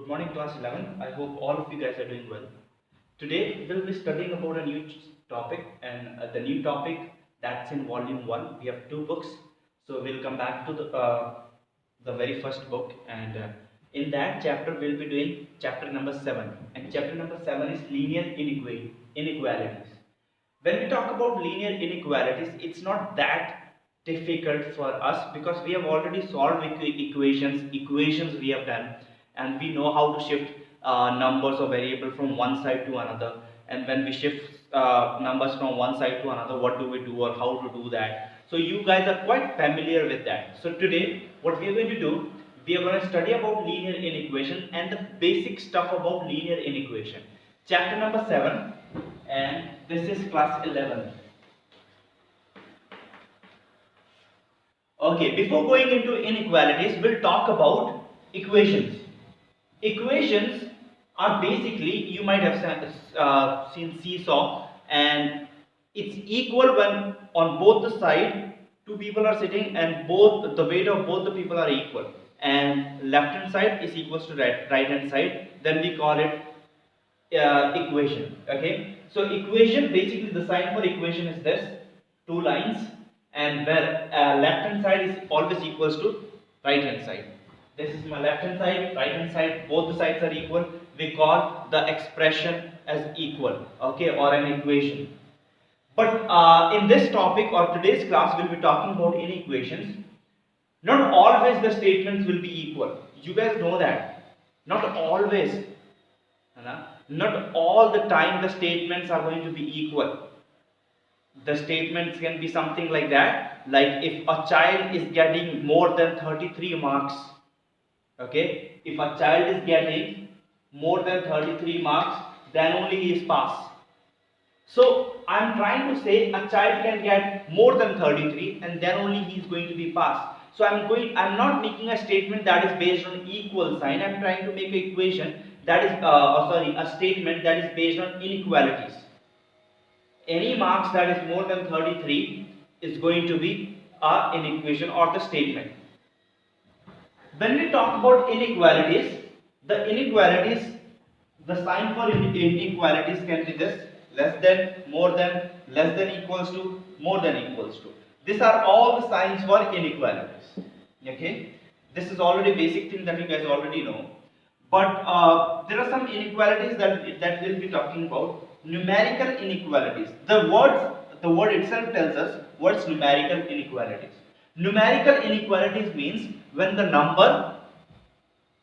morning class 11. I hope all of you guys are doing well. Today we'll be studying about a new topic, and the new topic that's in volume 1. We have two books, so we'll come back to the very first book, and in that chapter we'll be doing chapter number 7, and chapter number 7 is linear inequalities. When we talk about linear inequalities, it's not that difficult for us because we have already solved equations we have done, and we know how to shift numbers or variable from one side to another. And when we shift numbers from one side to another, what do we do or how to do that? So you guys are quite familiar with that. So today what we are going to do, we are going to study about linear inequation and the basic stuff about linear inequation, chapter number 7, and this is class 11. Okay, before going into inequalities, we'll talk about equations. Equations are basically, you might have seen seesaw, and it's equal when on both the side two people are sitting and both the weight of both the people are equal, and left hand side is equals to right hand side, then we call it equation. Okay, so equation, basically the sign for equation is this, two lines, and where left hand side is always equals to right hand side. This is my left hand side, right hand side, both the sides are equal, we call the expression as equal, okay, or an equation. But in this topic or today's class we'll be talking about inequations. Not always the statements will be equal, you guys know that. Not always, not all the time the statements are going to be equal. The statements can be something like that, like if a child is getting more than 33 marks, okay, if a child is getting more than 33 marks, then only he is passed. So I am trying to say a child can get more than 33 and then only he is going to be passed. So I'm not making a statement that is based on equal sign. I'm trying to make an equation that is a statement that is based on inequalities. Any marks that is more than 33 is going to be an equation or the statement. When we talk about inequalities, the sign for inequalities can be this: less than, more than, less than equals to, more than equals to. These are all the signs for inequalities. Okay, this is already basic thing that you guys already know. But there are some inequalities that we'll be talking about. Numerical inequalities. The word itself tells us what's numerical inequalities. Numerical inequalities means when the number,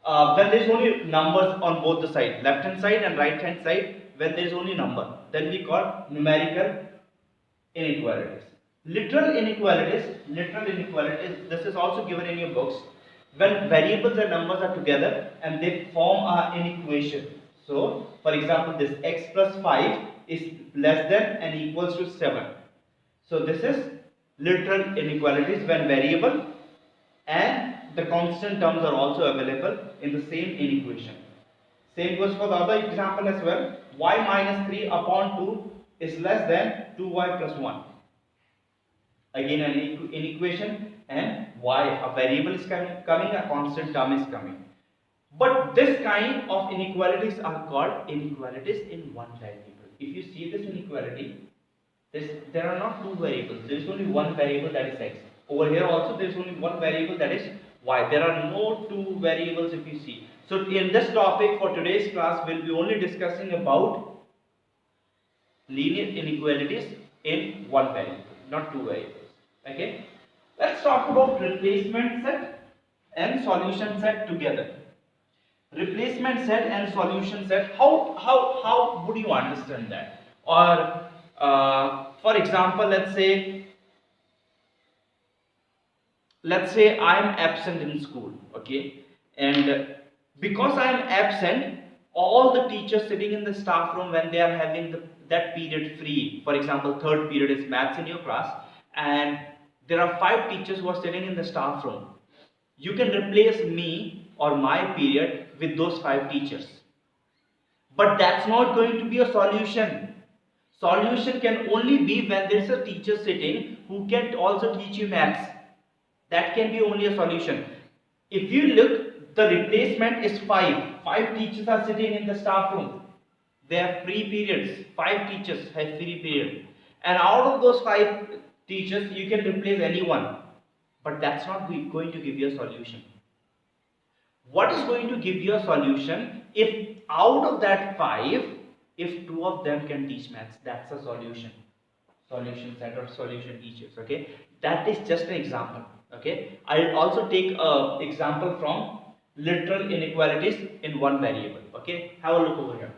when there is only numbers on both the sides, left hand side and right hand side, when there is only number, then we call numerical inequalities. Literal inequalities, this is also given in your books. When variables and numbers are together and they form an equation. So, for example, this x plus 5 is less than and equals to 7. So, this is literal inequalities when variable and the constant terms are also available in the same inequation. Same goes for the other example as well. Y minus 3 upon 2 is less than 2y plus 1. Again an inequation, and y, a variable is coming, a constant term is coming. But this kind of inequalities are called inequalities in one variable. If you see this inequality, there are not two variables, there is only one variable, that is x. Over here also there is only one variable, that is y. There are no two variables if you see. So in this topic for today's class, we'll be only discussing about linear inequalities in one variable, not two variables. Okay, let's talk about replacement set and solution set together. Replacement set and solution set, how would you understand that? Or for example, let's say I am absent in school, okay, and because I am absent, all the teachers sitting in the staff room, when they are having that period free, for example third period is maths in your class, and there are 5 teachers who are sitting in the staff room, you can replace me or my period with those 5 teachers. But that's not going to be a solution. Solution can only be when there is a teacher sitting who can also teach you maths. That can be only a solution. If you look, the replacement is 5. 5 teachers are sitting in the staff room. They have free periods. 5 teachers have free period, and out of those 5 teachers you can replace anyone, but that's not going to give you a solution. What is going to give you a solution? If out of that 5, if 2 of them can teach maths, that's a solution set or solution teachers. Okay, that is just an example. Okay, I'll also take a example from literal inequalities in one variable. Okay, have a look over here.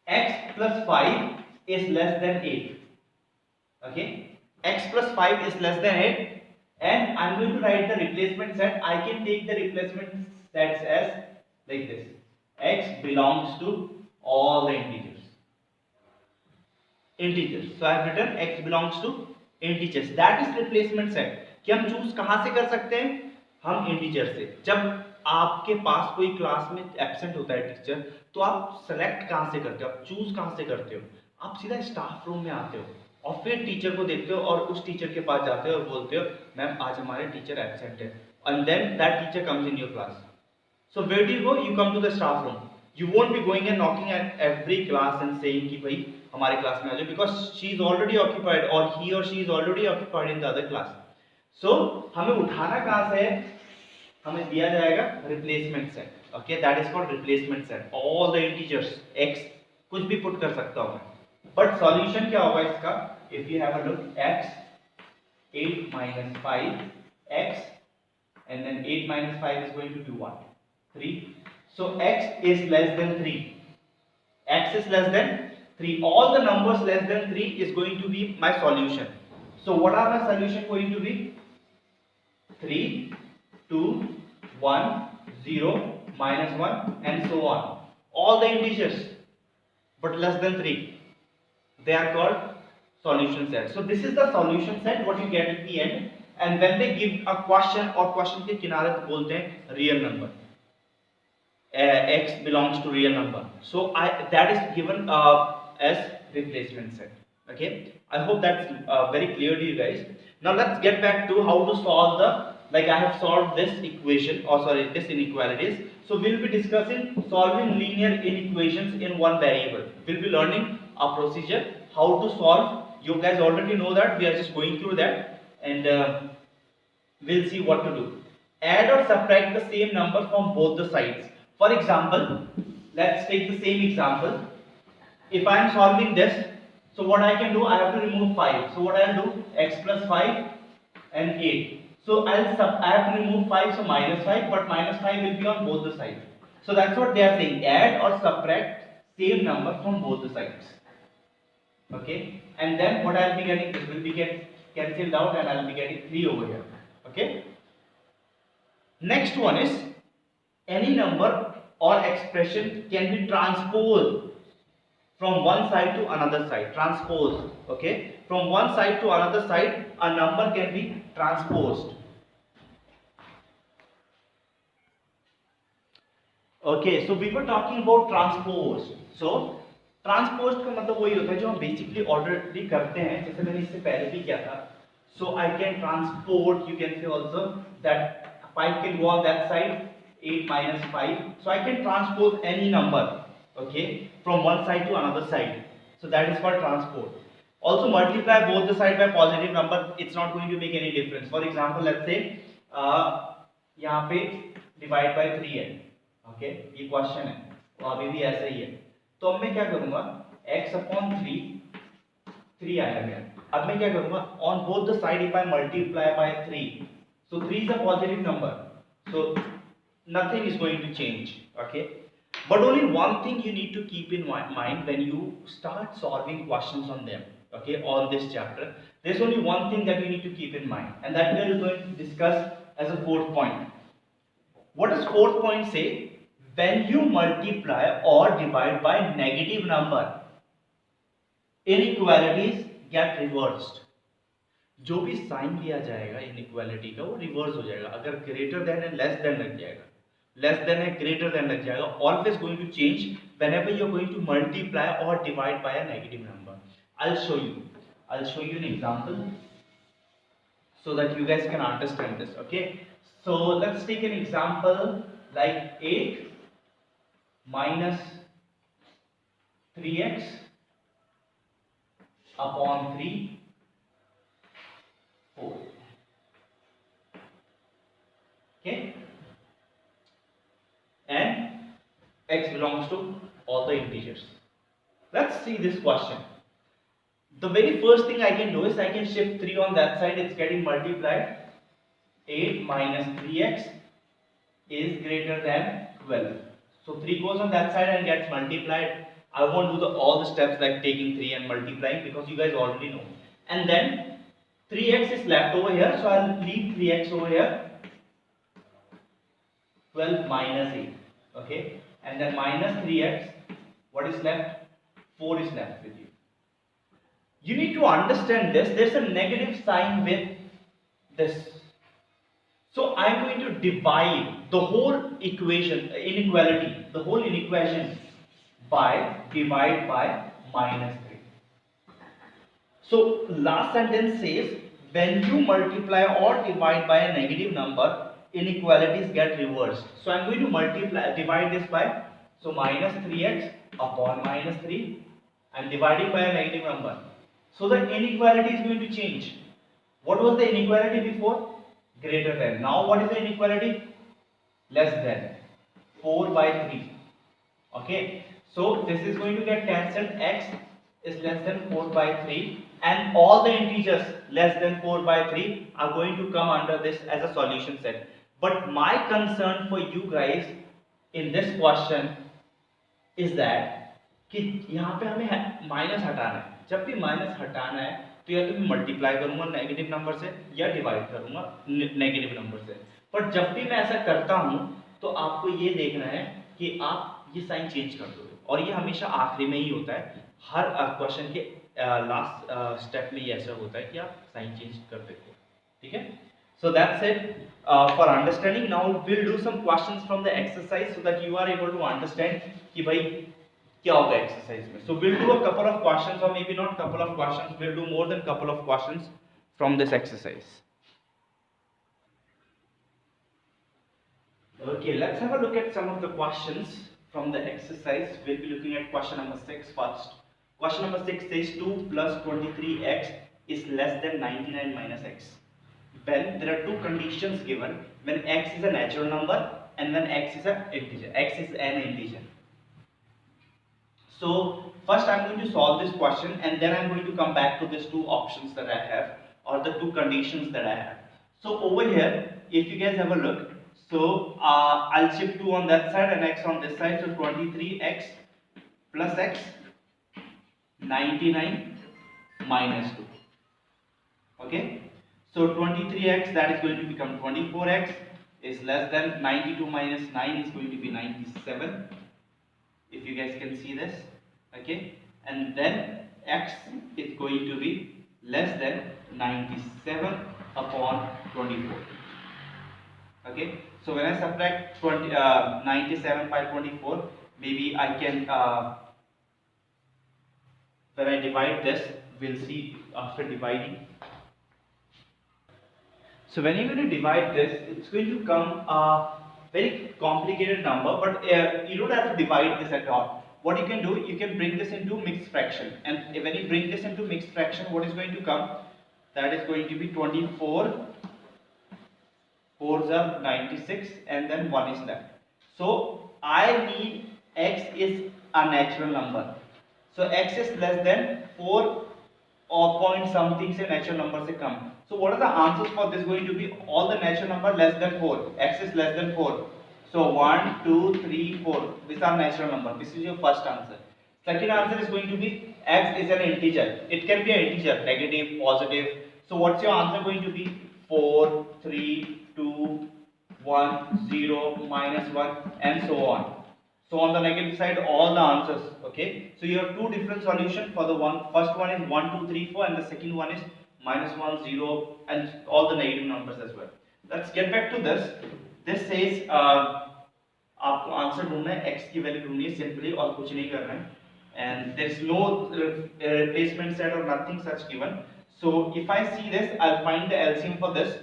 X plus 5 is less than 8. Okay, x plus 5 is less than 8, and I'm going to write the replacement set. I can take the replacement sets as like this: x belongs to all the integers. So I have written x belongs to integers. That is replacement set. कि हम choose कहां से कर सकते हैं? हम integer से. जब आपके पास कोई क्लास में एब्सेंट होता है टीचर, तो आप सेलेक्ट कहां से करते हो, आप चूज कहां से करते हो? आप सीधा स्टाफ रूम में आते हो और फिर टीचर को देखते हो और उस टीचर के पास जाते हो और बोलते हो मैम आज हमारे टीचर एब्सेंट है, and then that teacher comes in your class. So where do you go? You come to the staff room. You won't be going and knocking at every class and saying कि भाई हमारे class में आ जाओ, because she is already occupied or he or she is already occupied in the other class. So हमें उठाना कहाँ से है? हमें दिया जाएगा replacement set. Okay, that is called replacement set. All the integers x कुछ भी put कर सकता हूँ मैं. But solution क्या होगा इसका? If you have a look, x 8 minus 5 x, and then 8 minus 5 is going to do what? 3. So x is less than 3. X is less than 3. All the numbers less than 3 is going to be my solution. So what are my solution going to be? 3, 2, 1, 0, minus 1, and so on. All the integers, but less than 3. They are called solution set. So this is the solution set what you get at the end. And when they give a question or question के किनारे बोलते हैं real number. X belongs to real number, so that is given as replacement set. Okay, I hope that's very clear to you guys. Now let's get back to how to solve the, like I have solved this equation, or sorry, this inequalities. So we'll be discussing solving linear inequations in one variable. We'll be learning a procedure how to solve. You guys already know that, we are just going through that, and we'll see what to do. Add or subtract the same number from both the sides. For example, let's take the same example. If I am solving this, so what I can do, I have to remove 5. So what I'll do, x plus 5 and 8. So I have to remove 5, so minus 5, but minus 5 will be on both the sides. So that's what they are saying, add or subtract same number from both the sides. Okay, and then what I'll be getting, this will be cancelled out, and I'll be getting 3 over here. Okay, next one is any number or expression can be transposed from one side to another side. Transpose. Okay, from one side to another side a number can be transposed. Okay, so we were talking about transpose. So transpose का मतलब वही होता है जो हम basically already करते हैं, जैसे मैंने इससे पहले भी किया था. So I can transport, you can say also that 5 can go on that side, 8 minus 5. So I can transpose any number, okay, from one side to another side. So that is called transpose. Also multiply both the side by positive number. It's not going to make any difference. For example, let's say यहाँ पे divide by 3 है, okay, ये question है, तो अभी भी ऐसा ही है. तो अब मैं क्या करूँगा, x upon 3 आया मेरा. अब मैं क्या करूँगा, on both the side if I multiply by 3, so 3 is a positive number, so nothing is going to change. Okay, but only one thing you need to keep in mind when you start solving questions on them, okay, on this chapter. There's only one thing that you need to keep in mind, and that we are going to discuss as a fourth point. What does fourth point say? When you multiply or divide by negative number, inequalities get reversed. जो भी sign दिया जाएगा inequality का वो reverse हो जाएगा. अगर greater than है लेस देन लग जाएगा, लेस देन है ग्रेटर देन लग जाएगा. Always going to change whenever you are going to multiply और divide by a negative number. I'll show you an example so that you guys can understand this. Okay, so let's take an example like 8 minus 3x upon 3 4. Okay, and x belongs to all the integers. Let's see this question. The very first thing I can do is I can shift 3 on that side, it's getting multiplied. 8 minus 3x is greater than 12. So 3 goes on that side and gets multiplied. I won't do all the steps like taking 3 and multiplying because you guys already know. And then 3x is left over here, so I'll leave 3x over here. 12 minus 8. Okay, and then minus 3x. What is left? 4 is left with you. You need to understand this. There's a negative sign with this. So I'm going to divide the whole equation, inequality, the whole inequation by divide by minus 3. So last sentence says when you multiply or divide by a negative number, inequalities get reversed. So I'm going to divide this by, so minus 3x upon minus 3. I'm dividing by a negative number. So the inequality is going to change. What was the inequality before? Greater than. Now what is the inequality? Less than. 4 by 3. Okay. So this is going to get cancelled. X is less than 4 by 3. And all the integers less than 4 by 3 are going to come under this as a solution set. But my concern for you guys in this question is that कि यहाँ पे हमें minus हटाना है. जब भी minus हटाना है तो या तो मैं मल्टीप्लाई करूंगा नेगेटिव नंबर से या डिवाइड करूंगा नेगेटिव नंबर से. पर जब भी मैं ऐसा करता हूं तो आपको ये देखना है कि आप ये साइन चेंज कर दो. और ये हमेशा आखिरी में ही होता है. हर क्वेश्चन के लास्ट स्टेप में ये ऐसा होता है कि आप साइन चेंज कर देते हो. ठीक है. So that's it for understanding. Now we'll do some questions from the exercise so that you are able to understand कि भाई क्या होगा एक्सरसाइज में. So we'll do a couple of questions, or maybe not couple of questions, we'll do more than couple of questions from this exercise. Okay, let's have a look at some of the questions from the exercise. We'll be looking at question number 6 first. Question number 6 says 2 plus 23x is less than 99 minus x. When there are two conditions given, when x is a natural number and when x is an integer. X is an integer. So first I'm going to solve this question and then I'm going to come back to these two options that I have, or the two conditions that I have. So over here, if you guys have a look, so I'll shift 2 on that side and x on this side. So 23x plus x, 99 minus 2. Okay. So 23x, that is going to become 24x, is less than 92 minus 9 is going to be 97. If you guys can see this, okay, and then x is going to be less than 97 upon 24. Okay, so when I subtract 97 by 24, maybe I can when I divide this, we'll see after dividing. So when you're going to divide this, it's going to come a very complicated number, but you don't have to divide this at all. What you can do, you can bring this into mixed fraction, and when you bring this into mixed fraction, what is going to come? That is going to be 24, 4s are 96, and then 1 is left. So I need x is a natural number. So x is less than 4 or point something से natural number से कम. So what are the answers for this going to be? All the natural number less than 4. X is less than 4. So 1, 2, 3, 4. These are natural number. This is your first answer. Second answer is going to be x is an integer. It can be an integer, negative, positive. So what's your answer going to be? 4, 3, 2, 1, 0, minus 1, and so on. So on the negative side, all the answers. Okay. So you have two different solutions for the one. First one is 1, 2, 3, 4, and the second one is minus 1, 0, and all the negative numbers as well. Let's get back to this. This says आपको answer ढूंढना है, x की value ढूंढनी है simply, और कुछ नहीं करना है. And there is no replacement set or nothing such given. So if I see this, I'll find the LCM for this,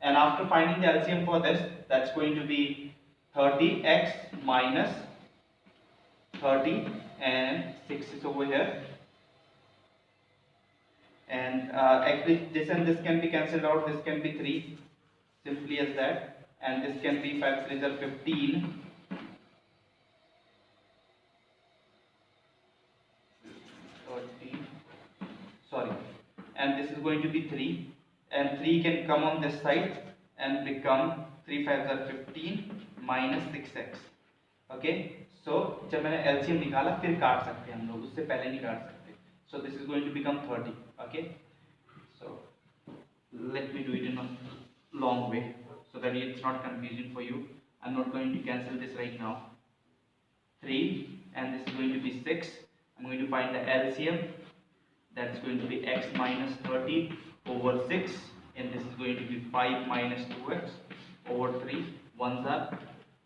and after finding the LCM for this, that's going to be 30x minus 30 and 6 is over here, and actually this and this can be cancelled out. This can be 3, simply as that, and this can be 5 3 are 15, 30, sorry, and this is going to be 3, and 3 can come on this side and become 3 5 are 15 minus 6x. Okay, सो जब मैंने LCM निकाला फिर काट सकते हैं हम लोग, उससे पहले नहीं काट सकते. So this is going to become 30. Okay, so let me do it in a long way so that it's not confusing for you. I'm not going to cancel this right now. 3 and this is going to be 6. I'm going to find the LCM. That's going to be x minus 30 over 6, and this is going to be 5 minus 2x over 3. Ones are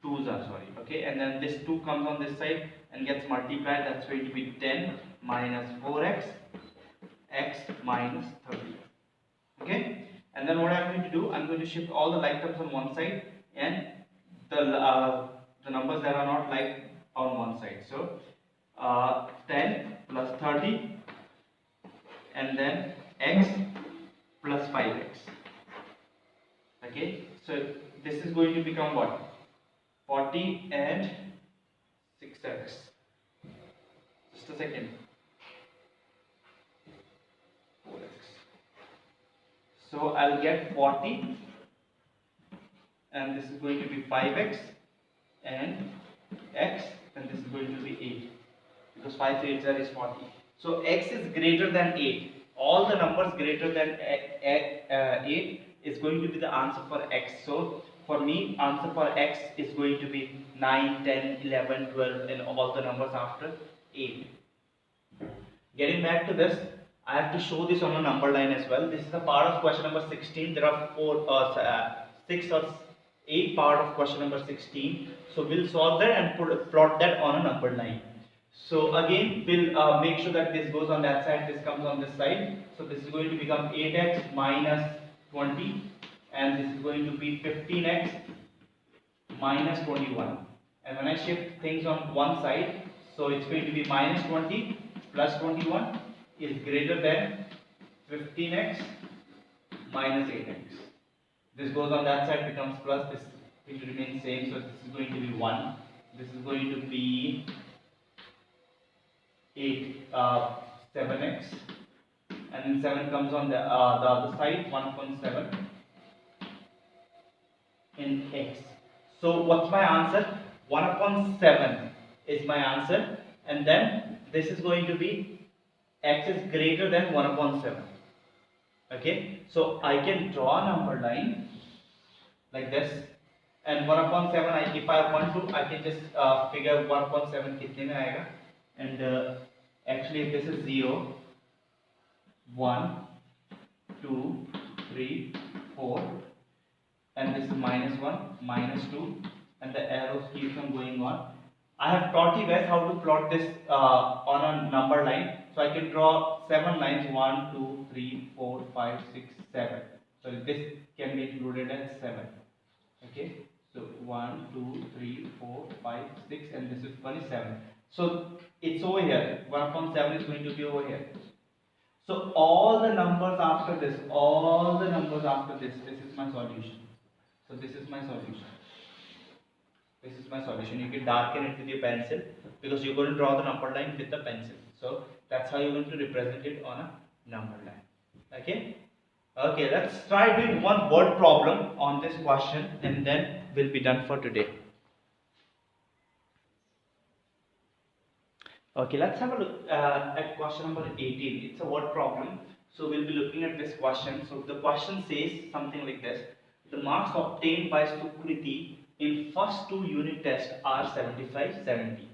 2s are, sorry. Okay, and then this 2 comes on this side and gets multiplied. That's going to be 10 minus 4x, x minus 30. Okay, and then what I'm going to do, I'm going to shift all the like terms on one side and the numbers that are not like on one side. So 10 plus 30 and then x plus 5x. Okay, so this is going to become what? 40 and 6x. Just a second. 4x. So I'll get 40 and this is going to be 5x and x, and this is going to be 8 because 5 8 is 40. So x is greater than 8. All the numbers greater than 8 is going to be the answer for x. So for me, answer for x is going to be 9, 10, 11, 12 and all the numbers after 8. Getting back to this, I have to show this on a number line as well. This is a part of question number 16. There are 6 or 8 part of question number 16. So we'll solve that and plot that on a number line. So again, we'll make sure that this goes on that side, this comes on this side. So this is going to become 8x minus 20, and this is going to be 15x minus 21. And when I shift things on one side, so it's going to be minus 20 plus 21 is greater than 15x minus 8x. This goes on that side, becomes plus, this will remain same, so this is going to be 1. This is going to be 7x, and then 7 comes on the other side, 1.7 in x. So what's my answer? 1/7 is my answer, and then this is going to be x is greater than 1/7. Okay, so I can draw a number line like this, and 1/7, if I want to, I can just figure 1/7 कितने में आएगा, and actually if this is 0, 1, 2, 3, 4, and this is -1, -2, and the arrows keeps on going on. I have taught you guys how to plot this on a number line, so I can draw 7 lines, 1, 2, 3, 4, 5, 6, 7. So this can be included as 7. Okay, so 1, 2, 3, 4, 5, 6, and this is 27. So it's over here. 1/7 is going to be over here. So all the numbers after this, this is my solution. So this is my solution. This is my solution. You can darken it with your pencil because you're going to draw the number line with the pencil. So that's how you're going to represent it on a number line. Okay? Okay, let's try doing one word problem on this question, and then we'll be done for today. Okay, let's have a look at question number 18. It's a word problem. So we'll be looking at this question. So the question says something like this. The marks obtained by Sukriti in first 2 unit tests are 75, 70.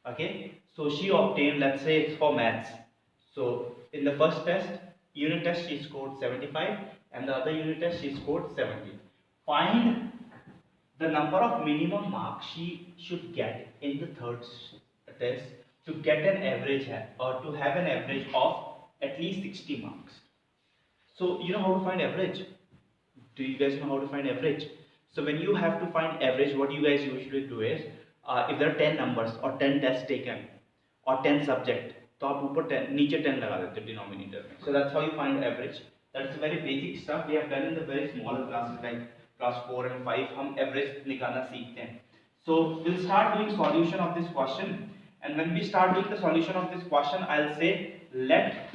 Okay, so she obtained, let's say it's for maths. So in the first test, unit test, she scored 75, and the other unit test she scored 70. Find the number of minimum marks she should get in the third test to get an average or to have an average of at least 60 marks. So you know how to find average? Do you guys know how to find average? So when you have to find average, what you guys usually do is if there are 10 numbers or 10 tests taken or 10 subject, तो आप ऊपर 10 नीचे 10 लगा देते हो denominator में. So that's how you find average. That is very basic stuff we have done in the very smaller classes like class 4 and 5. हम average निकालना सीखते हैं. So we'll start doing solution of this question, and when we start doing the solution of this question, I'll say let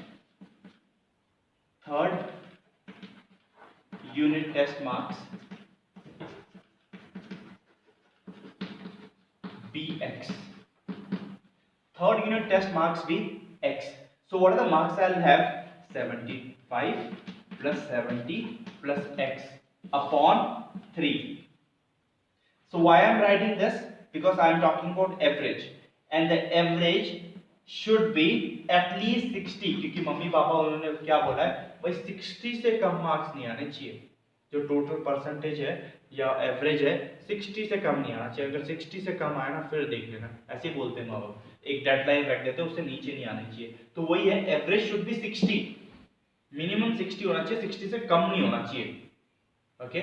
third unit test marks be x. Third unit test marks be x. So what are the marks I'll have? 75 plus 70 plus x upon 3. So why I'm writing this? Because I'm talking about average, and the average should be at least 60. क्योंकि mummy papa उन्होंने क्या बोला है, भाई 60 से कम marks नहीं आने चाहिए. जो टोटल परसेंटेज है या एवरेज है 60 से कम नहीं आना चाहिए. अगर 60 से कम आया ना फिर देख लेना. ऐसे ही बोलते हैं माँ बाप, एक डेडलाइन रख देते हैं, उससे नीचे नहीं आना चाहिए. तो वही है, एवरेज शुड बी 60, मिनिमम 60 होना चाहिए, 60 से कम नहीं होना चाहिए. ओके,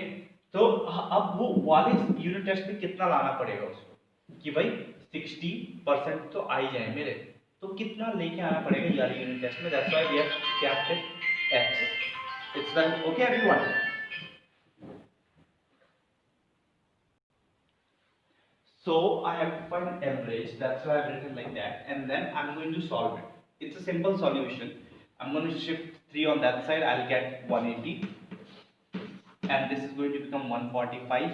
तो अब वो वाले यूनिट टेस्ट में कितना लाना पड़ेगा उसको कि भाई 60% तो आ ही जाए मेरे, तो कितना लेके आना पड़ेगा यार यूनिट टेस्ट में. That's why we have kept it x. It's done. Okay everyone. So I have to find average, that's why I've written like that, and then I'm going to solve it. It's a simple solution. I'm going to shift 3 on that side, I'll get 180, and this is going to become 145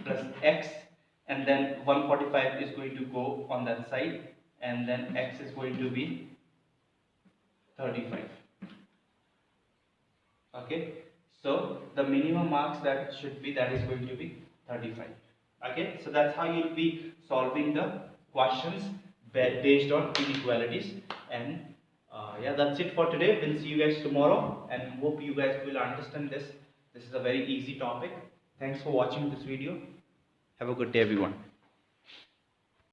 plus x, and then 145 is going to go on that side, and then x is going to be 35. Okay, so the minimum marks that should be, that is going to be 35. Okay, so that's how you'll be solving the questions based on inequalities. And yeah, that's it for today. We'll see you guys tomorrow, and hope you guys will understand this. This is a very easy topic. Thanks for watching this video. Have a good day everyone.